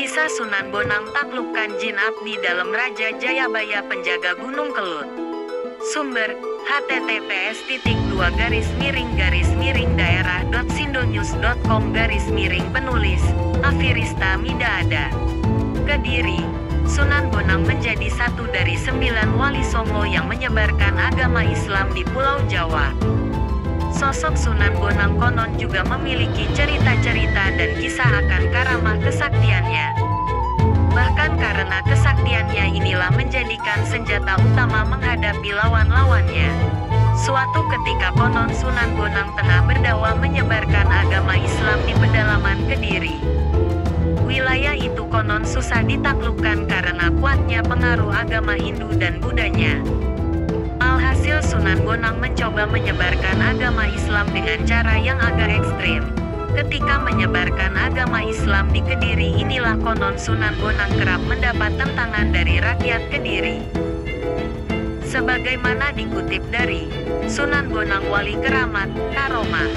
Kisah Sunan Bonang taklukkan jin abdi dalam Raja Jayabaya penjaga Gunung Kelut. Sumber https://daerah.sindonews.com/ penulis Afirista Midaada. Kediri, Sunan Bonang menjadi satu dari 9 wali songo yang menyebarkan agama Islam di Pulau Jawa. Sosok Sunan Bonang konon juga memiliki cerita-cerita dan kisah akan karamah kesaktiannya. Bahkan karena kesaktiannya inilah menjadikan senjata utama menghadapi lawan-lawannya. Suatu ketika konon Sunan Bonang tengah berdakwah menyebarkan agama Islam di pedalaman Kediri. Wilayah itu konon susah ditaklukkan karena kuatnya pengaruh agama Hindu dan Budanya. Alhasil Sunan Bonang mencoba menyebarkan agama Islam dengan cara yang agak ekstrim. Ketika menyebarkan agama Islam di Kediri inilah konon Sunan Bonang kerap mendapat tentangan dari rakyat Kediri. Sebagaimana dikutip dari Sunan Bonang Wali Keramat, Karomah,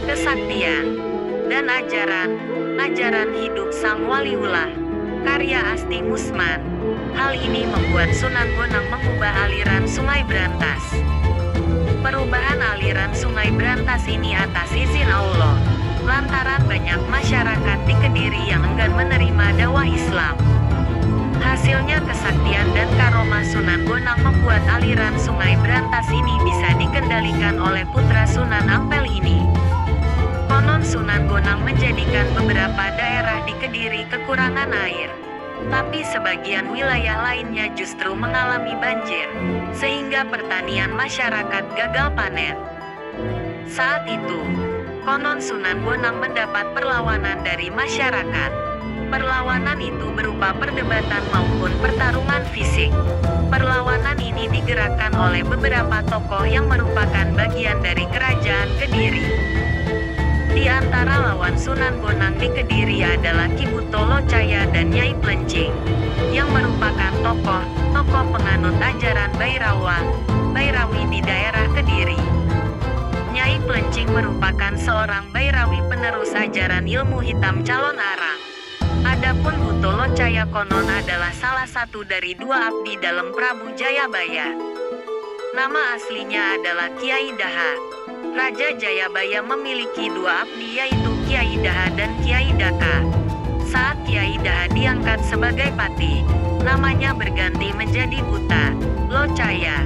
Kesaktian, dan Ajaran Hidup Sang Waliullah, karya Asti Musman. Hal ini membuat Sunan Bonang mengubah aliran Sungai Brantas. Perubahan aliran Sungai Brantas ini atas izin Allah, lantaran banyak masyarakat di Kediri yang enggan menerima dakwah Islam. Hasilnya kesaktian dan karomah Sunan Bonang membuat aliran Sungai Brantas ini bisa dikendalikan oleh putra Sunan Ampel ini. Konon Sunan Bonang menjadikan beberapa daerah di Kediri kekurangan air. Tapi sebagian wilayah lainnya justru mengalami banjir, sehingga pertanian masyarakat gagal panen. Saat itu, konon Sunan Bonang mendapat perlawanan dari masyarakat. Perlawanan itu berupa perdebatan maupun pertarungan fisik. Perlawanan ini digerakkan oleh beberapa tokoh yang merupakan bagian dari kerajaan Kediri. Di antara lawan Sunan Bonang di Kediri adalah Ki Buto Locaya dan Nyai Plencing, yang merupakan tokoh penganut ajaran Bairawi di daerah Kediri. Nyai Plencing merupakan seorang Bairawi penerus ajaran ilmu hitam calon arang. Adapun Buto Locaya konon adalah salah satu dari 2 abdi dalam Prabu Jayabaya. Nama aslinya adalah Kiai Daha. Raja Jayabaya memiliki 2 abdi yaitu Kiai Daha dan Kiai Daka. Saat Kiai Daha diangkat sebagai pati, namanya berganti menjadi Buta Locaya.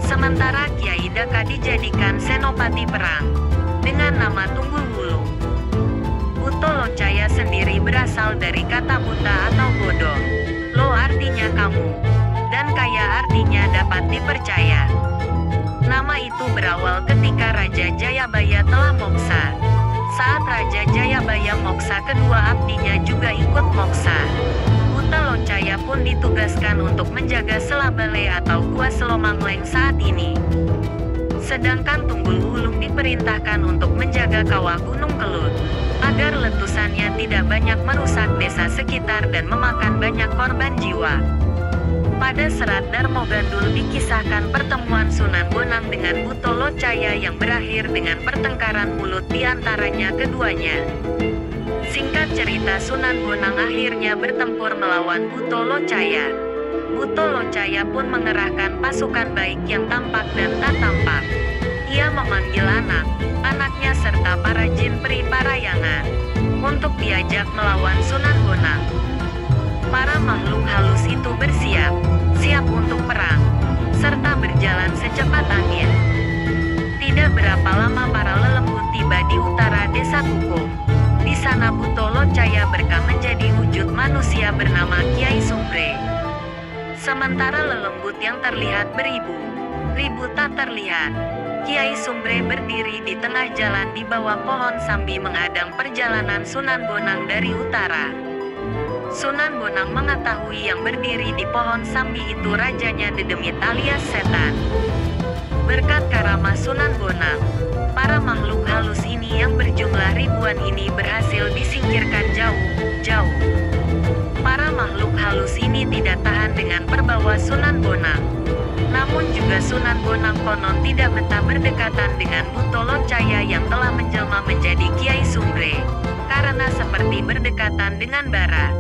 Sementara Kiai Daka dijadikan senopati perang dengan nama Tunggul Wulung. Buto Locaya sendiri berasal dari kata buta atau bodoh. Lo artinya kamu, dan kaya artinya dapat dipercaya. Nama itu berawal ketika Raja Jayabaya telah moksa. Saat Raja Jayabaya moksa, kedua abdinya juga ikut moksa. Buta Locaya pun ditugaskan untuk menjaga Selabale atau Gua Selomangleng saat ini. Sedangkan Tunggul Wulung diperintahkan untuk menjaga kawah Gunung Kelut, agar letusannya tidak banyak merusak desa sekitar dan memakan banyak korban jiwa. Pada serat Darmo Gandul dikisahkan pertemuan Sunan Bonang dengan Buto Locaya yang berakhir dengan pertengkaran mulut di antaranya keduanya. Singkat cerita, Sunan Bonang akhirnya bertempur melawan Buto Locaya. Buto Locaya pun mengerahkan pasukan baik yang tampak dan tak tampak. Ia memanggil anaknya serta para jin peri parayangan untuk diajak melawan Sunan Bonang. Para makhluk halus itu siap untuk perang, serta berjalan secepat angin. Tidak berapa lama para lelembut tiba di utara desa Kukuh. Di sana Buto Locaya berkah menjadi wujud manusia bernama Kiai Sumbre. Sementara lelembut yang terlihat beribu tak terlihat. Kiai Sumbre berdiri di tengah jalan di bawah pohon sambi menghadang perjalanan Sunan Bonang dari utara. Sunan Bonang mengetahui yang berdiri di pohon sambi itu rajanya Dedemit alias setan. Berkat karamah Sunan Bonang, para makhluk halus ini yang berjumlah ribuan ini berhasil disingkirkan jauh. Para makhluk halus ini tidak tahan dengan perbawa Sunan Bonang. Namun juga Sunan Bonang konon tidak betah berdekatan dengan Buto Locaya yang telah menjelma menjadi Kiai Sumbre, karena seperti berdekatan dengan bara.